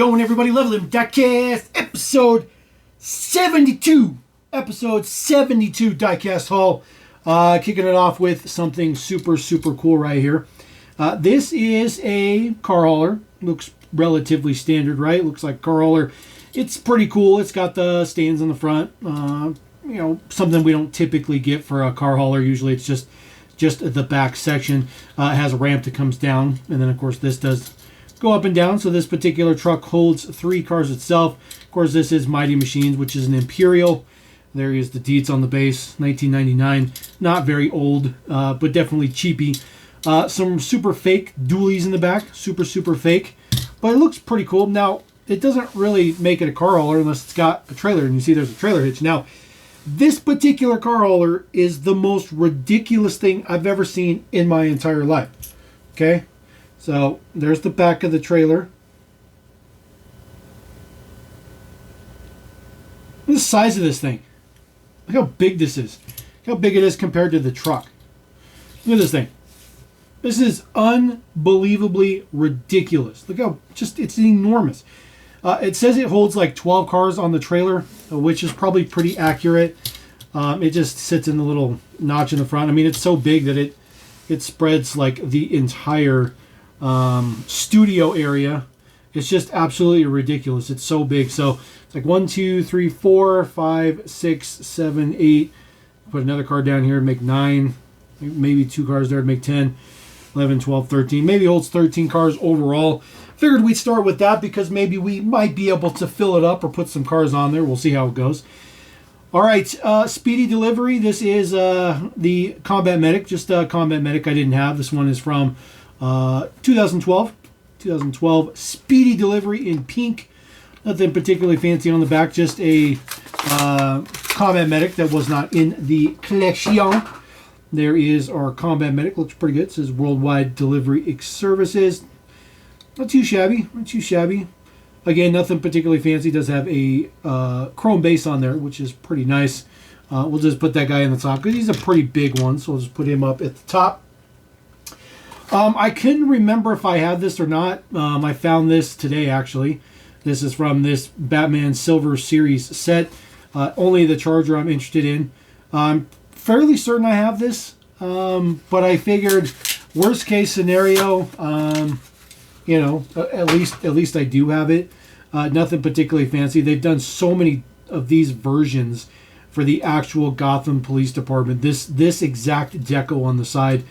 going, everybody? LevelMDiecast, episode 72. Episode 72 Diecast haul. Kicking it off with something super cool right here. This is a car hauler. Looks relatively standard, right? Looks like car hauler. It's pretty cool. It's got the stands on the front. You know, something we don't typically get for a car hauler. Usually it's just the back section. It has a ramp that comes down, and then of course this does go up and down. So this particular truck holds 3 cars itself. Of course, this is Mighty Machines, which is an Imperial. There is the deets on the base, 1999. Not very old, but definitely cheapy. Some super fake dualies in the back, super fake, but it looks pretty cool. Now, it doesn't really make it a car hauler unless it's got a trailer, and you see there's a trailer hitch. Now, this particular car hauler is the most ridiculous thing I've ever seen in my entire life. Okay? So, there's the back of the trailer. Look at the size of this thing. Look how big this is. Look how big it is compared to the truck. Look at this thing. This is unbelievably ridiculous. Look how it's enormous. It says it holds like 12 cars on the trailer, which is probably pretty accurate. It just sits in the little notch in the front. I mean, it's so big that it spreads like the entire studio area. It's just absolutely ridiculous. It's so big. So it's like 1, 2, 3, 4, 5, 6, 7, 8. Put another car down here, make 9. Maybe 2 cars there to make 10. 11, 12, 13. Maybe holds 13 cars overall. Figured we'd start with that because maybe we might be able to fill it up or put some cars on there. We'll see how it goes. All right, speedy delivery. This is the Combat Medic, just a Combat Medic I didn't have. This one is from 2012. 2012 speedy delivery in pink. Nothing particularly fancy on the back, just a Combat Medic that was not in the collection. There is our Combat Medic. Looks pretty good. It says Worldwide Delivery Services. Not too shabby. Not too shabby. Again, nothing particularly fancy. Does have a chrome base on there, which is pretty nice. We'll just put that guy in the top because he's a pretty big one. So we'll just put him up at the top. I couldn't remember if I had this or not. I found this today, actually. This is from this Batman Silver Series set. Only the Charger I'm interested in. I'm fairly certain I have this, but I figured worst case scenario, you know, at least I do have it. Nothing particularly fancy. They've done so many of these versions for the actual Gotham Police Department. This exact deco on the side.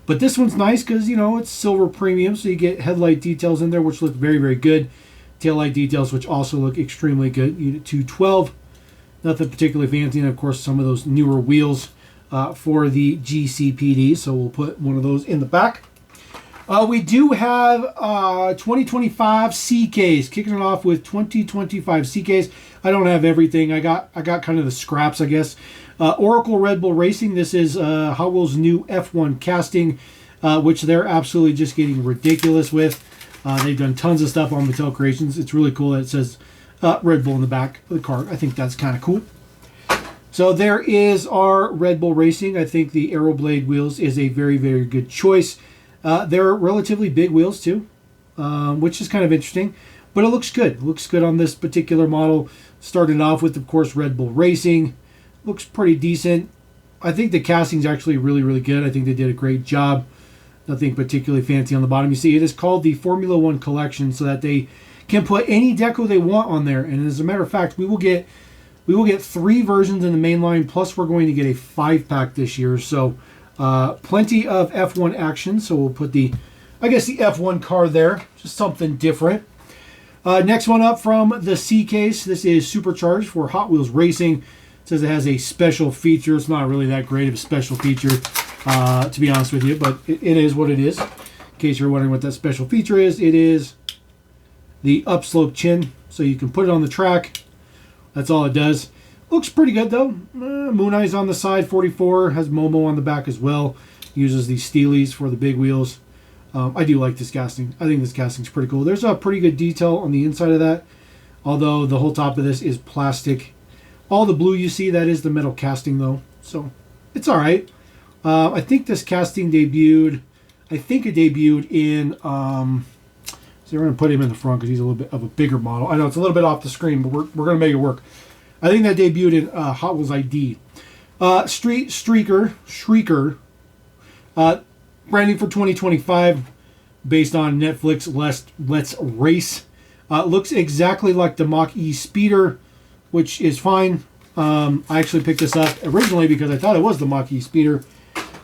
But this one's nice because, you know, it's silver premium, so you get headlight details in there, which look very good. Taillight details, which also look extremely good. Unit 212. Nothing particularly fancy. And, of course, some of those newer wheels for the GCPD. So we'll put one of those in the back. We do have 2025 C-Case. Kicking it off with 2025 C-Case. I don't have everything. I got kind of the scraps, I guess. Oracle Red Bull Racing. This is Hotwheels' new F1 casting, which they're absolutely just getting ridiculous with. They've done tons of stuff on Mattel Creations. It's really cool that it says Red Bull in the back of the car. I think that's kind of cool. So there is our Red Bull Racing. I think the Aeroblade wheels is a very good choice. They're relatively big wheels too, which is kind of interesting. But it looks good. It looks good on this particular model. Started off with, of course, Red Bull Racing. Looks pretty decent. I think the casting's actually really good. I think they did a great job. Nothing particularly fancy on the bottom. You see, it is called the Formula One Collection so that they can put any deco they want on there. And as a matter of fact, we will get 3 versions in the main line, plus we're going to get a 5-pack this year. So plenty of F1 action. So we'll put the F1 car there. Just something different. Next one up from the C-Case. This is Supercharged for Hot Wheels Racing. It says it has a special feature. It's not really that great of a special feature, to be honest with you, but it is what it is. In case you're wondering what that special feature is, it is the upslope chin, so you can put it on the track. That's all it does. Looks pretty good, though. Moon Eyes on the side, 44. Has Momo on the back as well. Uses these Steelies for the big wheels. I do like this casting. I think this casting's pretty cool. There's a pretty good detail on the inside of that, although the whole top of this is plastic. All the blue you see, that is the metal casting, though. So, it's all right. I think this casting debuted. I think it debuted in So we're going to put him in the front because he's a little bit of a bigger model. I know it's a little bit off the screen, but we're going to make it work. I think that debuted in Hot Wheels ID. Street Shrieker. Branding for 2025. Based on Netflix Let's Race. Looks exactly like the Mach-E Speeder, which is fine. I actually picked this up originally because I thought it was the Mach-E Speeder,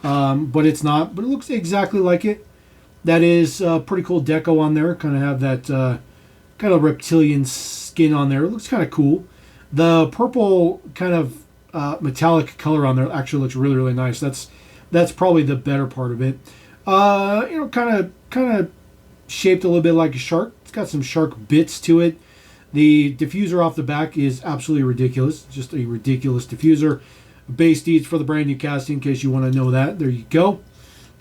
but it's not. But it looks exactly like it. That is pretty cool deco on there. Kind of have that kind of reptilian skin on there. It looks kind of cool. The purple kind of metallic color on there actually looks really, really nice. That's probably the better part of it. Kind of shaped a little bit like a shark. It's got some shark bits to it. The diffuser off the back is absolutely ridiculous. Just a ridiculous diffuser. Base deeds for the brand new casting, in case you want to know that. There you go.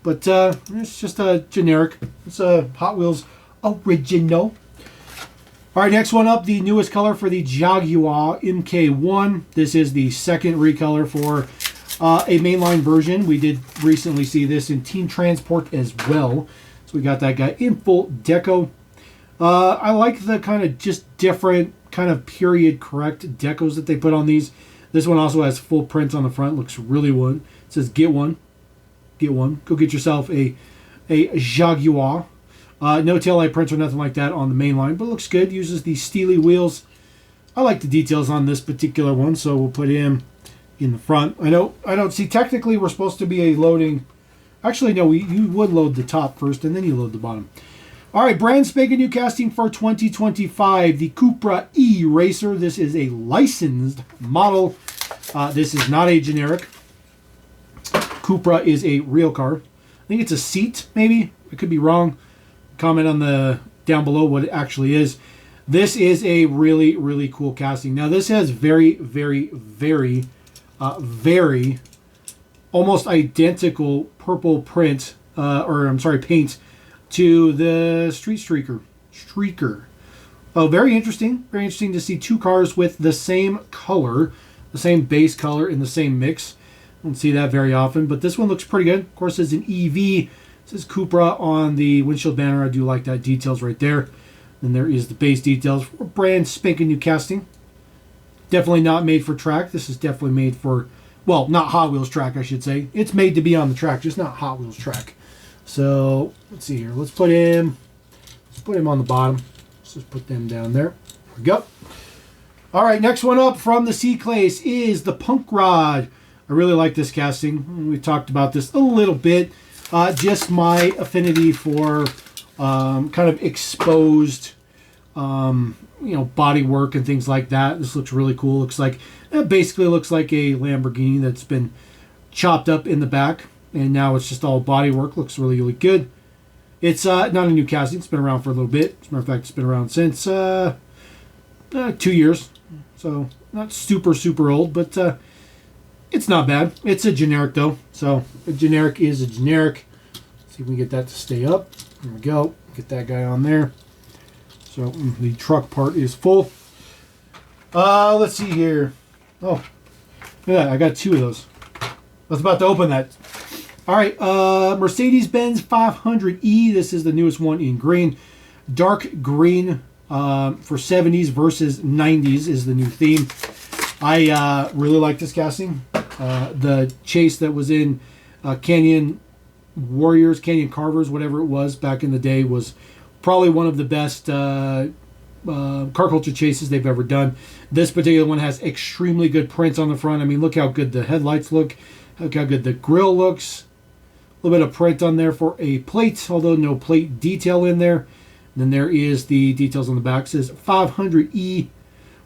But it's just a generic. It's a Hot Wheels original. All right, next one up, the newest color for the Jaguar MK1. This is the second recolor for a mainline version. We did recently see this in Team Transport as well. So we got that guy in full deco. I like the kind of just different kind of period correct decos that they put on these. This one also has full print on the front. Looks really good. It says get one. Get one. Go get yourself a Jaguar. No taillight prints or nothing like that on the main line, but it looks good. Uses these steely wheels. I like the details on this particular one, so we'll put him in the front. I don't see, technically we're supposed to be a loading. Actually, no, you would load the top first and then you load the bottom. All right, brand spanking new casting for 2025, the Cupra E Racer. This is a licensed model. This is not a generic. Cupra is a real car. I think it's a seat, maybe. I could be wrong. Comment on the down below what it actually is. This is a really, really cool casting. Now, this has very, very, very, very almost identical purple print, paint to the Street Streaker. Oh, very interesting. Very interesting to see two cars with the same color, the same base color in the same mix. Don't see that very often, but this one looks pretty good. Of course, it's an EV. It says Cupra on the windshield banner. I do like that details right there. Then there is the base details for brand spanking new casting. Definitely not made for track. This is definitely made for, well, not Hot Wheels track, I should say. It's made to be on the track, just not Hot Wheels track. So let's see here. Let's put him on the bottom. Let's just put them down there. There we go. All right, next one up from the C-Class is the Punk Rod. I really like this casting. We talked about this a little bit. Just my affinity for kind of exposed, body work and things like that. This looks really cool. It basically looks like a Lamborghini that's been chopped up in the back, and now it's just all body work. Looks really, really good. It's not a new casting. It's been around for a little bit. As a matter of fact, it's been around since 2 years. So not super, super old, but it's not bad. It's a generic, though. So a generic is a generic. Let's see if we can get that to stay up. There we go. Get that guy on there. So the truck part is full. Let's see here. Oh, look at that. I got two of those. I was about to open that. All right. Mercedes-Benz 500E. This is the newest one in green. Dark green for 70s versus 90s is the new theme. I really like this casting. The chase that was in Canyon Warriors, Canyon Carvers, whatever it was back in the day, was probably one of the best car culture chases they've ever done. This particular one has extremely good prints on the front. I mean, look how good the headlights look. Look how good the grille looks. A little bit of print on there for a plate, although no plate detail in there. And then there is the details on the back. It says 500E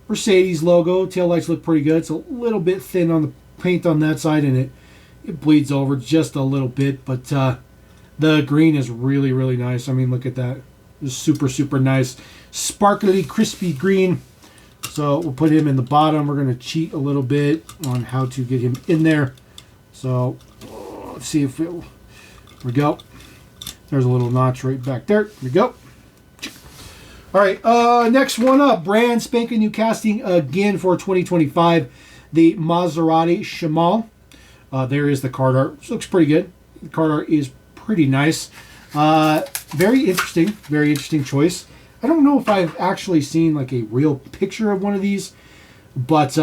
Mercedes logo. Taillights look pretty good. It's a little bit thin on the paint on that side, and it bleeds over just a little bit, but the green is really, really nice. I mean, look at that. It's super, super nice. Sparkly, crispy green. So we'll put him in the bottom. We're going to cheat a little bit on how to get him in there. So let's see if here we go. There's a little notch right back there. There we go. All right, next one up. Brand spanking new casting again for 2025. The Maserati Shamal. There is the card art. This looks pretty good. The card art is pretty nice. Very interesting choice. I don't know if I've actually seen like a real picture of one of these, but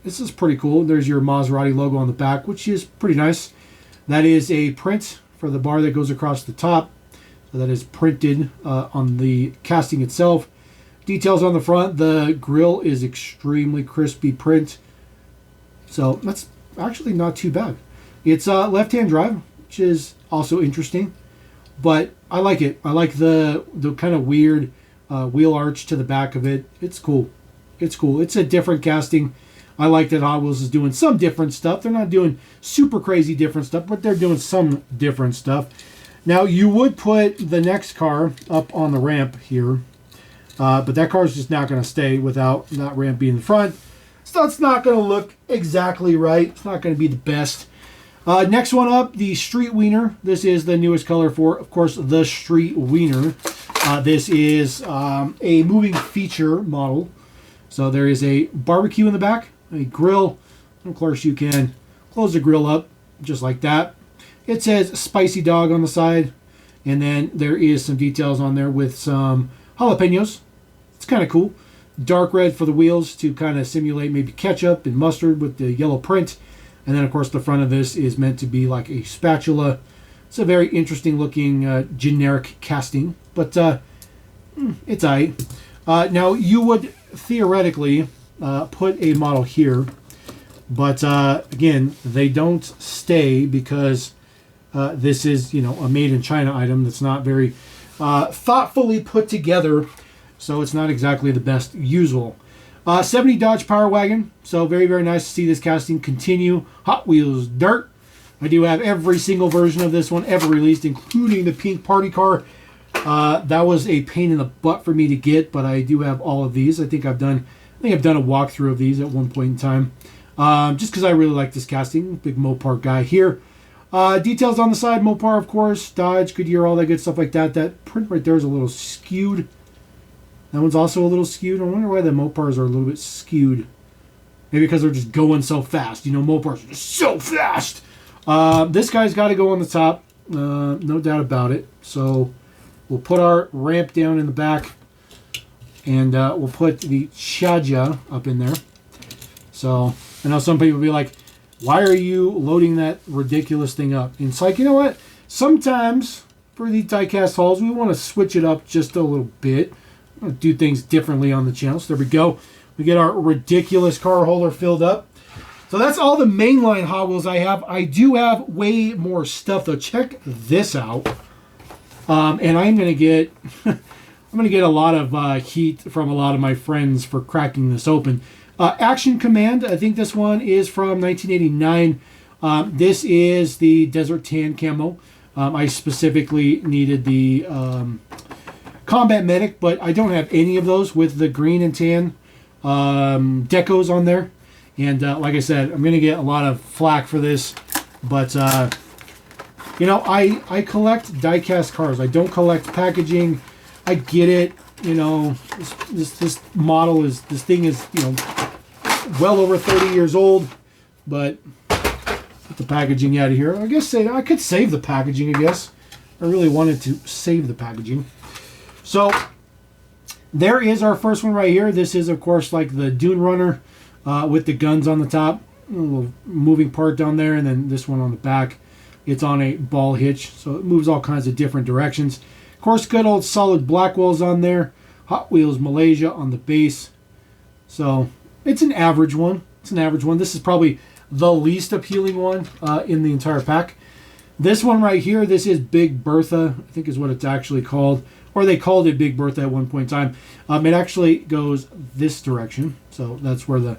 this is pretty cool. There's your Maserati logo on the back, which is pretty nice. That is a print for the bar that goes across the top. So that is printed on the casting itself. Details on the front. The grille is extremely crispy print. So that's actually not too bad. It's left-hand drive, which is also interesting. But I like it. I like the kind of weird wheel arch to the back of it. It's cool. It's cool. It's a different casting. I like that Hot Wheels is doing some different stuff. They're not doing super crazy different stuff, but they're doing some different stuff. Now, you would put the next car up on the ramp here, but that car is just not going to stay without that ramp being in the front. So it's not going to look exactly right. It's not going to be the best. Next one up, the Street Wiener. This is the newest color for, of course, the Street Wiener. This is a moving feature model. So there is a barbecue in the back, a grill. Of course, you can close the grill up just like that. It says Spicy Dog on the side. And then there is some details on there with some jalapenos. It's kind of cool. Dark red for the wheels to kind of simulate maybe ketchup and mustard with the yellow print. And then, of course, the front of this is meant to be like a spatula. It's a very interesting looking generic casting. But it's aight. Now, you would theoretically put a model here. But, again, they don't stay because this is, you know, a made-in-China item that's not very thoughtfully put together. So it's not exactly the best usual. 70 Dodge Power Wagon. So very, very nice to see this casting continue. Hot Wheels Dirt. I do have every single version of this one ever released, including the pink party car. That was a pain in the butt for me to get, but I do have all of these. I think I've done a walkthrough of these at one point in time. Just because I really like this casting. Big Mopar guy here. Details on the side, Mopar, of course. Dodge, Goodyear, all that good stuff like that. That print right there is a little skewed. That one's also a little skewed. I wonder why the Mopars are a little bit skewed. Maybe because they're just going so fast. You know, Mopars are just so fast. This guy's got to go on the top. No doubt about it. So we'll put our ramp down in the back. And we'll put the Chaja up in there. So I know some people will be like, why are you loading that ridiculous thing up? And it's like, you know what? Sometimes for these diecast hauls, we want to switch it up just a little bit. Do things differently on the channel. So there we go. We get our ridiculous car holder filled up. So that's all the mainline Hot Wheels I have. I do have way more stuff though. Check this out. And I'm gonna get a lot of heat from a lot of my friends for cracking this open. Action Command. I think this one is from 1989. This is the Desert Tan camo. I specifically needed the Combat Medic, but I don't have any of those with the green and tan decos on there. And like I said, I'm going to get a lot of flack for this. But, you know, I collect diecast cars. I don't collect packaging. I get it. You know, this model is, this thing is, you know, well over 30 years old. But put the packaging out of here. I guess I could save the packaging, I guess. I really wanted to save the packaging. So there is our first one right here. This is, of course, like the Dune Runner with the guns on the top. A little moving part down there, and then this one on the back. It's on a ball hitch, so it moves all kinds of different directions. Of course, good old solid Blackwells on there. Hot Wheels Malaysia on the base. So it's an average one. It's an average one. This is probably the least appealing one in the entire pack. This one right here, this is Big Bertha, I think is what it's actually called. Or they called it Big Bertha at one point in time. It actually goes this direction. So that's where the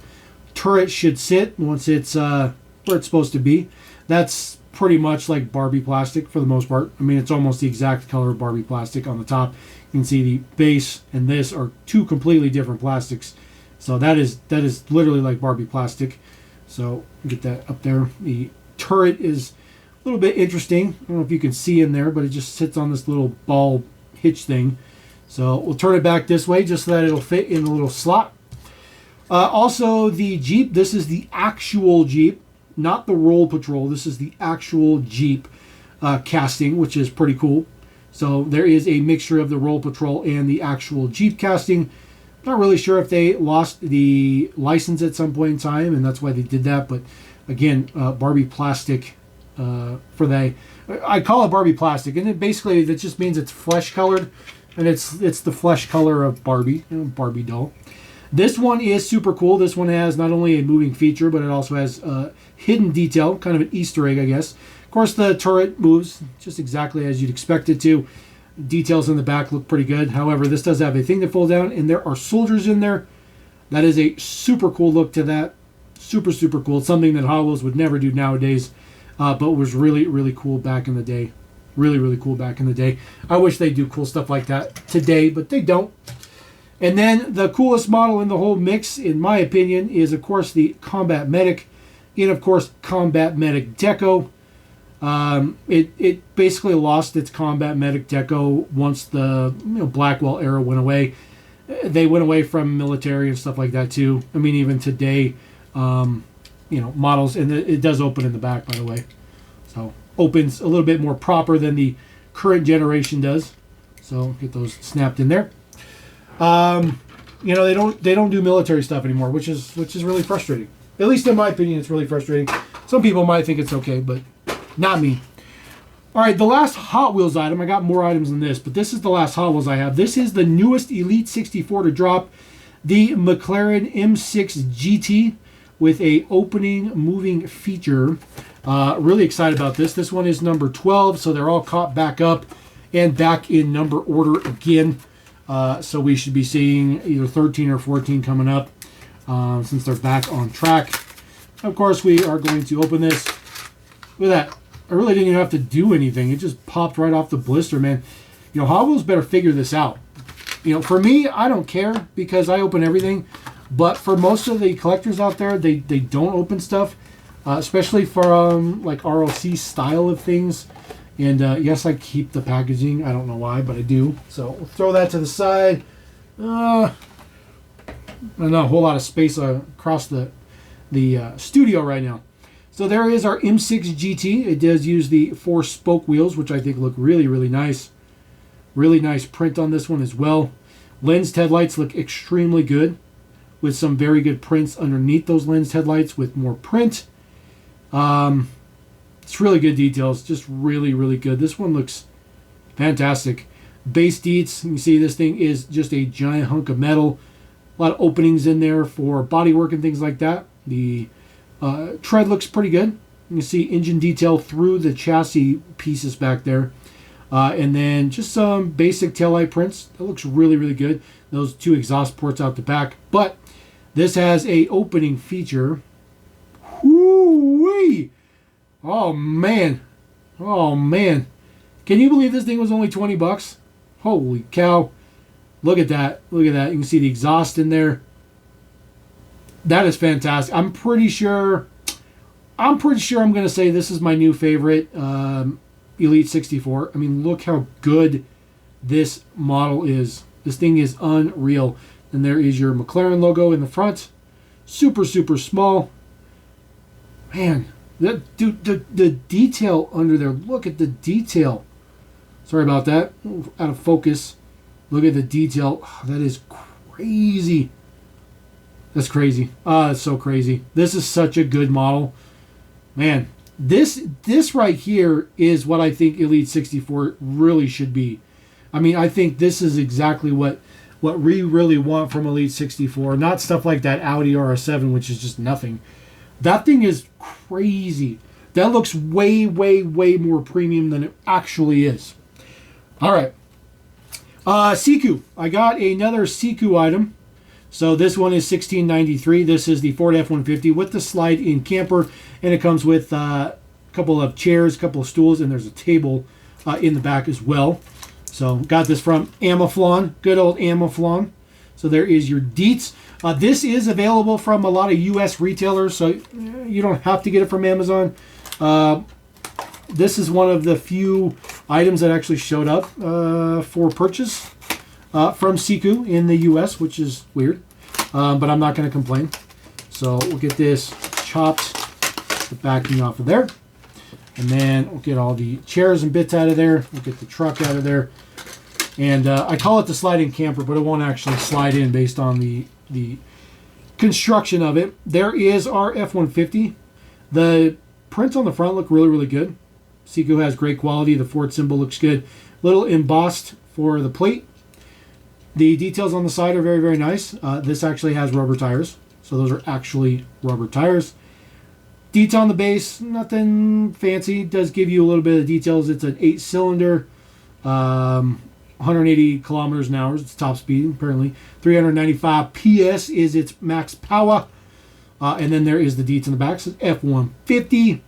turret should sit once it's where it's supposed to be. That's pretty much like Barbie plastic for the most part. I mean, it's almost the exact color of Barbie plastic on the top. You can see the base and this are two completely different plastics. So that is literally like Barbie plastic. So get that up there. The turret is a little bit interesting. I don't know if you can see in there, but it just sits on this little ball hitch thing. So we'll turn it back this way just so that it'll fit in the little slot. Also the Jeep, this is the actual Jeep, not the Roll Patrol. This is the actual Jeep casting, which is pretty cool. So there is a mixture of the Roll Patrol and the actual Jeep casting. Not really sure if they lost the license at some point in time, and that's why they did that. But again, Barbie plastic I call it Barbie plastic, and it basically that just means it's flesh colored, and it's the flesh color of Barbie, Barbie doll. This one is super cool. This one has not only a moving feature, but it also has hidden detail, kind of an Easter egg, I guess. Of course, the turret moves just exactly as you'd expect it to. Details in the back look pretty good. However, this does have a thing to fold down, and there are soldiers in there. That is a super cool look to that. Super, super cool. It's something that Hotwheels would never do nowadays, but was really, really cool back in the day. Really, really cool back in the day. I wish they do cool stuff like that today, but they don't. And then the coolest model in the whole mix, in my opinion, is, of course, the Combat Medic. And, of course, Combat Medic Deco. It basically lost its Combat Medic Deco once the Blackwell era went away. They went away from military and stuff like that too. I mean, even today, models, and it does open in the back, by the way. So opens a little bit more proper than the current generation does. So get those snapped in there. They don't do military stuff anymore, which is really frustrating. At least in my opinion, it's really frustrating. Some people might think it's okay, but not me. All right, the last Hot Wheels item. I got more items than this, but this is the last Hot Wheels I have. This is the newest Elite 64 to drop, the McLaren M6 GT with a opening moving feature. Really excited about this. This one is number 12, so they're all caught back up and back in number order again. So we should be seeing either 13 or 14 coming up since they're back on track. Of course, we are going to open this. Look at that. I really didn't even have to do anything. It just popped right off the blister, man. Hot Wheels better figure this out. For me, I don't care because I open everything. But for most of the collectors out there, they don't open stuff, especially for like RLC style of things. And yes, I keep the packaging. I don't know why, but I do. So we'll throw that to the side. Not a whole lot of space across the studio right now. So there is our M6 GT. It does use the 4 spoke wheels, which I think look really, really nice. Really nice print on this one as well. Lensed headlights look extremely good, with some very good prints underneath those lensed headlights with more print. It's really good details, just really, really good. This one looks fantastic. Base deets, you can see this thing is just a giant hunk of metal. A lot of openings in there for bodywork and things like that. The tread looks pretty good. You can see engine detail through the chassis pieces back there. And then just some basic taillight prints. That looks really, really good. Those 2 exhaust ports out the back. But this has a opening feature. Whoo-wee! Oh, man. Oh, man. Can you believe this thing was only 20 bucks? Holy cow. Look at that. Look at that. You can see the exhaust in there. That is fantastic. I'm pretty sure I'm going to say this is my new favorite Elite 64. I mean, look how good this model is. This thing is unreal. And there is your McLaren logo in the front. Super, super small. Man, the detail under there. Look at the detail. Sorry about that. Out of focus. Look at the detail. Oh, that is crazy. That's crazy. It's so crazy. This is such a good model. Man, this right here is what I think Elite 64 really should be. I mean, I think this is exactly what we really want from Elite 64. Not stuff like that Audi RS7, which is just nothing. That thing is crazy. That looks way, way, way more premium than it actually is. All right. Siku. I got another Siku item. So this one is $16.93. This is the Ford F-150 with the slide-in camper, and it comes with a couple of chairs, a couple of stools, and there's a table in the back as well. So got this from Amaflon, good old Amaflon. So there is your deets. This is available from a lot of U.S. retailers, so you don't have to get it from Amazon. This is one of the few items that actually showed up for purchase from Siku in the U.S., which is weird, but I'm not going to complain. So we'll get this chopped, the backing off of there. And then we'll get all the chairs and bits out of there. We'll get the truck out of there. And I call it the slide-in camper, but it won't actually slide in based on the construction of it. There is our F-150. The prints on the front look really, really good. Siku has great quality. The Ford symbol looks good. Little embossed for the plate. The details on the side are very, very nice. This actually has rubber tires. So those are actually rubber tires. Details on the base, nothing fancy. It does give you a little bit of details. It's an 8-cylinder, 180 kilometers an hour. It's top speed, apparently. 395 PS is its max power. And then there is the deets in the back. It says F-150.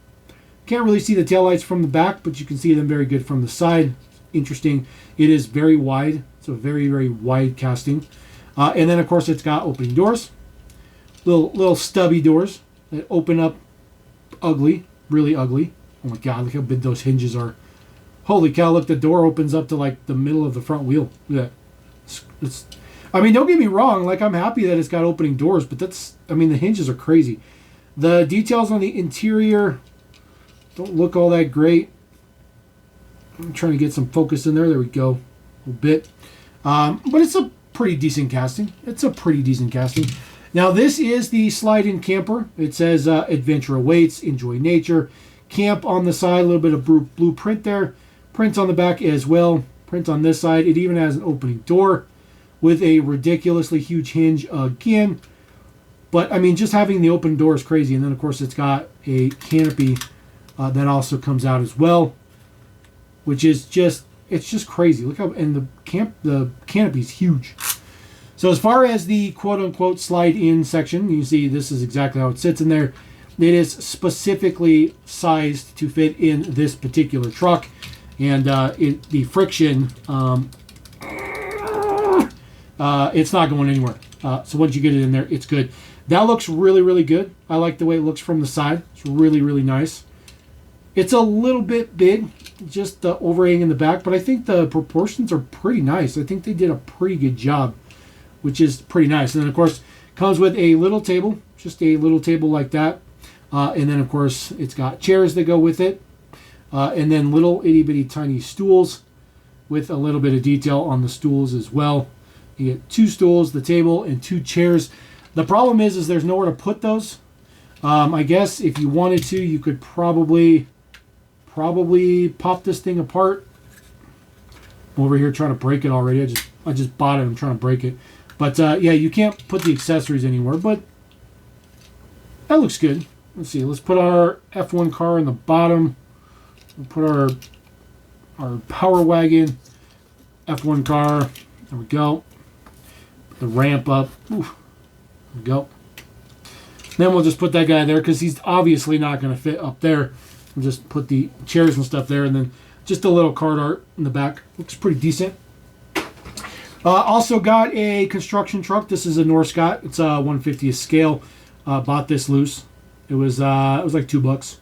Can't really see the taillights from the back, but you can see them very good from the side. Interesting. It is very wide. It's a very, very wide casting. And then, of course, it's got opening doors. Little stubby doors that open up ugly. Really ugly. Oh, my God. Look how big those hinges are. Holy cow. Look, the door opens up to, like, the middle of the front wheel. Look at that. I mean, don't get me wrong. Like, I'm happy that it's got opening doors, but that's... I mean, the hinges are crazy. The details on the interior don't look all that great. I'm trying to get some focus in there. There we go. A little bit. But it's a pretty decent casting. It's a pretty decent casting. Now, this is the slide-in camper. It says adventure awaits, enjoy nature. Camp on the side, a little bit of blueprint there. Print on the back as well. Print on this side. It even has an opening door with a ridiculously huge hinge again. But, I mean, just having the open door is crazy. And then, of course, it's got a canopy that also comes out as well, which is just, it's just crazy. Look how, and the canopy is huge. So as far as the quote-unquote slide-in section, you see this is exactly how it sits in there. It is specifically sized to fit in this particular truck. And the friction, it's not going anywhere. So once you get it in there, it's good. That looks really, really good. I like the way it looks from the side. It's really, really nice. It's a little bit big, just the overhang in the back, but I think the proportions are pretty nice. I think they did a pretty good job, which is pretty nice. And then, of course, comes with a little table, just a little table like that. And then, of course, it's got chairs that go with it. And then little itty-bitty tiny stools with a little bit of detail on the stools as well. You get 2 stools, the table, and 2 chairs. The problem is there's nowhere to put those. I guess if you wanted to, you could probably pop this thing apart. I'm over here trying to break it already. I just bought it. I'm trying to break it. But yeah, you can't put the accessories anywhere. But that looks good. Let's see. Let's put our F1 car in the bottom. We'll put our Power Wagon F1 car. There we go. Put the ramp up. Oof. There we go. Then we'll just put that guy there because he's obviously not going to fit up there. We'll just put the chairs and stuff there, and then just a little card art in the back. Looks pretty decent. Also got a construction truck. This is a Norscot. It's a 150th scale. Bought this loose. It was like $2.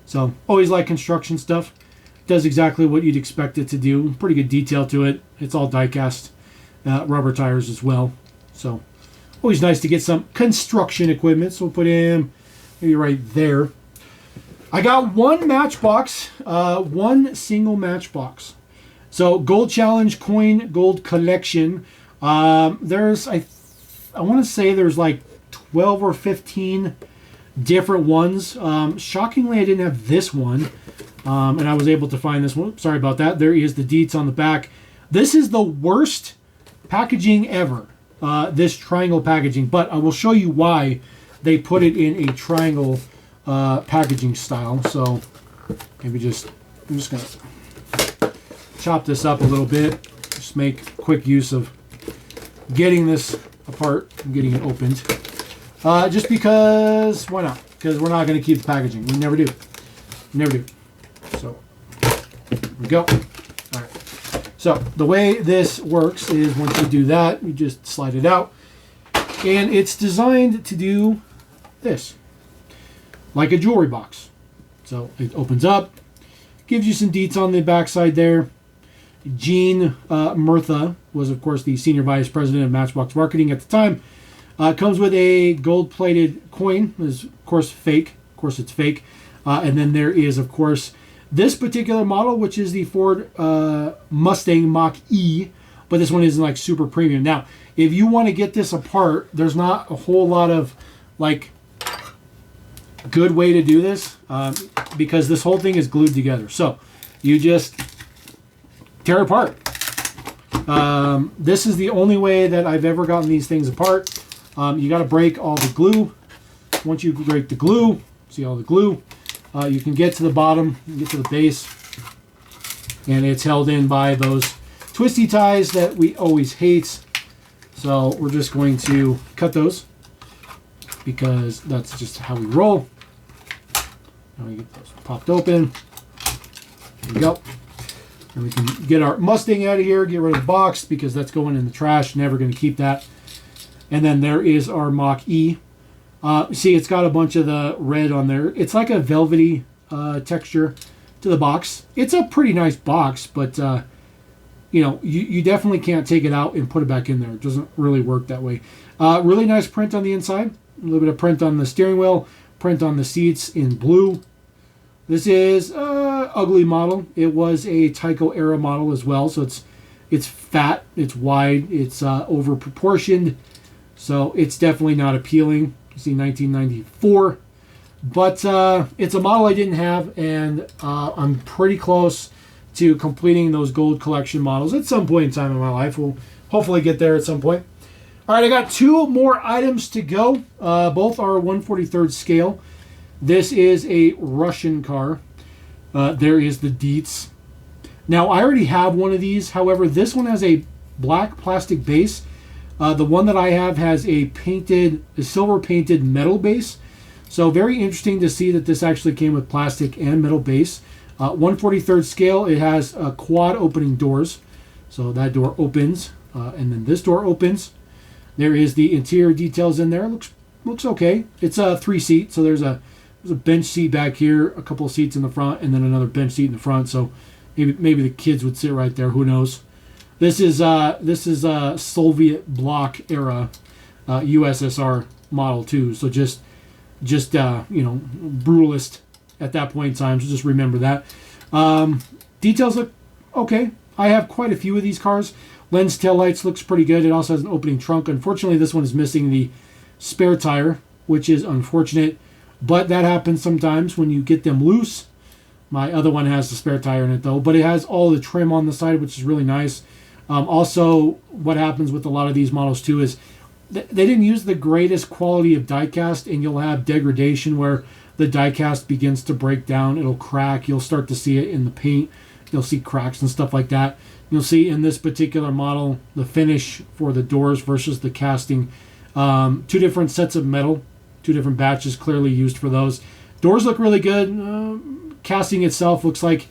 So always like construction stuff. Does exactly what you'd expect it to do. Pretty good detail to it. It's all die-cast rubber tires as well. So always nice to get some construction equipment. So we'll put him maybe right there. I got one Matchbox, one single Matchbox. So Gold Challenge Coin Gold Collection. There's, I want to say there's like 12 or 15 different ones. Shockingly, I didn't have this one. And I was able to find this one. Sorry about that. There is the deets on the back. This is the worst packaging ever. This triangle packaging. But I will show you why they put it in a triangle packaging style. So maybe I'm just going to chop this up a little bit. Just make quick use of getting this apart and getting it opened. Just because, why not? Because we're not going to keep the packaging. We never do. Never do. So, here we go. All right. So, the way this works is once you do that, you just slide it out. And it's designed to do this. Like a jewelry box. So, it opens up. Gives you some deets on the backside there. Gene Murtha was, of course, the Senior Vice President of Matchbox Marketing at the time. Comes with a gold-plated coin. Is of course fake. Of course, it's fake. And then there is, of course, this particular model, which is the Ford Mustang Mach-E, but this one isn't like super premium. Now, if you want to get this apart, there's not a whole lot of like good way to do this because this whole thing is glued together. So you just tear it apart. This is the only way that I've ever gotten these things apart. You got to break all the glue. Once you break the glue, see all the glue, you can get to the bottom, get to the base, and it's held in by those twisty ties that we always hate. So we're just going to cut those because that's just how we roll. Now we get those popped open. There we go. And we can get our Mustang out of here, get rid of the box because that's going in the trash. Never going to keep that. And then there is our Mach-E. See, it's got a bunch of the red on there. It's like a velvety texture to the box. It's a pretty nice box, but you know, you definitely can't take it out and put it back in there. It doesn't really work that way. Really nice print on the inside. A little bit of print on the steering wheel. Print on the seats in blue. This is an ugly model. It was a Tyco era model as well, so it's fat, it's wide, it's over proportioned, so it's definitely not appealing. You see 1994, but it's a model I didn't have, and I'm pretty close to completing those gold collection models at some point in time in my life. We'll hopefully get there at some point. All right, I got two more items to go. Both are 1/43rd scale. This is a Russian car. There is the Dietz. Now, I already have one of these. However, this one has a black plastic base. The one that I have has a silver painted metal base. So very interesting to see that this actually came with plastic and metal base. 1/43rd scale. It has quad opening doors. So that door opens, and then this door opens. There is the interior details in there. Looks okay. It's a 3-seat, so there's a bench seat back here, a couple of seats in the front, and then another bench seat in the front. So maybe the kids would sit right there. Who knows? This is Soviet bloc era USSR model too. So just you know, brutalist at that point in time. So just remember that. Details look okay. I have quite a few of these cars. Lens taillights looks pretty good. It also has an opening trunk. Unfortunately, this one is missing the spare tire, which is unfortunate. But that happens sometimes when you get them loose. My other one has the spare tire in it, though. But it has all the trim on the side, which is really nice. Also, what happens with a lot of these models, too, is they didn't use the greatest quality of diecast, and you'll have degradation where the diecast begins to break down. It'll crack. You'll start to see it in the paint. You'll see cracks and stuff like that. You'll see in this particular model the finish for the doors versus the casting. Two different sets of metal, two different batches clearly used for those. Doors look really good. Casting itself looks like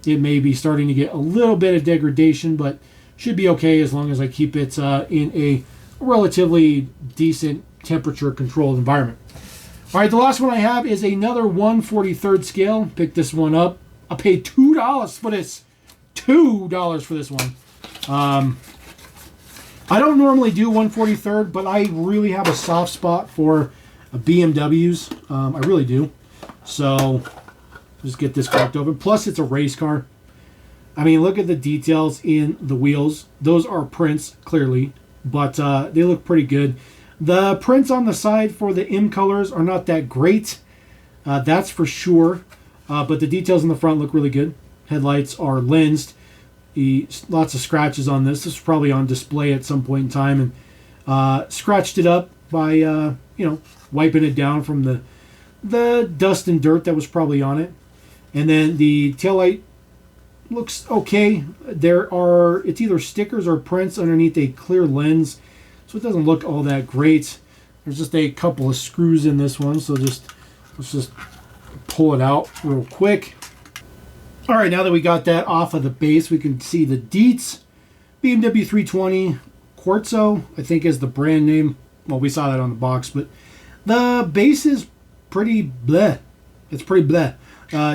it may be starting to get a little bit of degradation, but should be okay as long as I keep it in a relatively decent temperature-controlled environment. All right, the last one I have is another 1/43rd scale. Picked this one up. I paid $2 for this. $2 for this one. I don't normally do 1/43rd, but I really have a soft spot for BMWs. I really do. So just get this cracked open. Plus, it's a race car. I mean, look at the details in the wheels. Those are prints, clearly, but they look pretty good. The prints on the side for the M colors are not that great. That's for sure. But the details in the front look really good. Headlights are lensed. Lots of scratches on this. This was probably on display at some point in time, and scratched it up by you know, wiping it down from the dust and dirt that was probably on it. And then the taillight looks okay. It's either stickers or prints underneath a clear lens, so it doesn't look all that great. There's just a couple of screws in this one, so let's just pull it out real quick. All right, now that we got that off of the base, we can see the Dietz BMW 320 Quartzo, I think is the brand name. Well, we saw that on the box, but the base is pretty bleh. It's pretty bleh.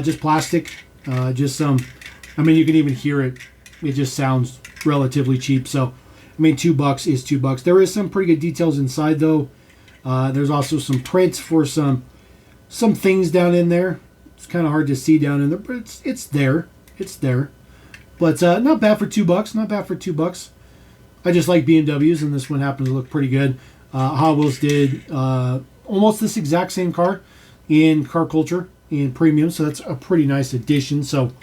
Just plastic, just some, I mean, you can even hear it. It just sounds relatively cheap. So, I mean, $2 is $2. There is some pretty good details inside, though. There's also some prints for some things down in there. It's kind of hard to see down in there, but it's there. It's there. But not bad for $2. Not bad for $2. I just like BMWs, and this one happens to look pretty good. Hotwheels did almost this exact same car in car culture in premium, so that's a pretty nice addition. So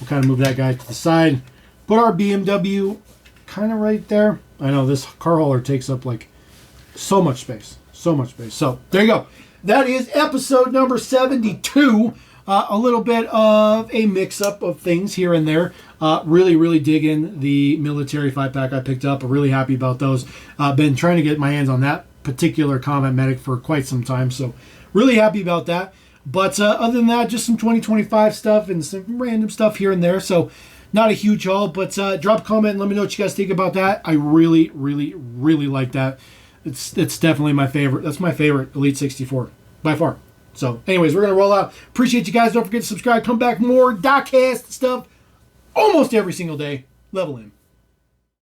we'll kind of move that guy to the side. Put our BMW kind of right there. I know this car hauler takes up like so much space. So much space. So there you go. That is episode number 72. A little bit of a mix-up of things here and there. Really digging the military 5-pack I picked up. I'm really happy about those. Been trying to get my hands on that particular Combat Medic for quite some time, so really happy about that. But other than that, just some 2025 stuff and some random stuff here and there. So not a huge haul, but drop a comment and let me know what you guys think about that. I really like that. It's definitely my favorite. That's my favorite Elite64 by far. So anyways, we're going to roll out. Appreciate you guys. Don't forget to subscribe. Come back more Diecast stuff almost every single day. Level M.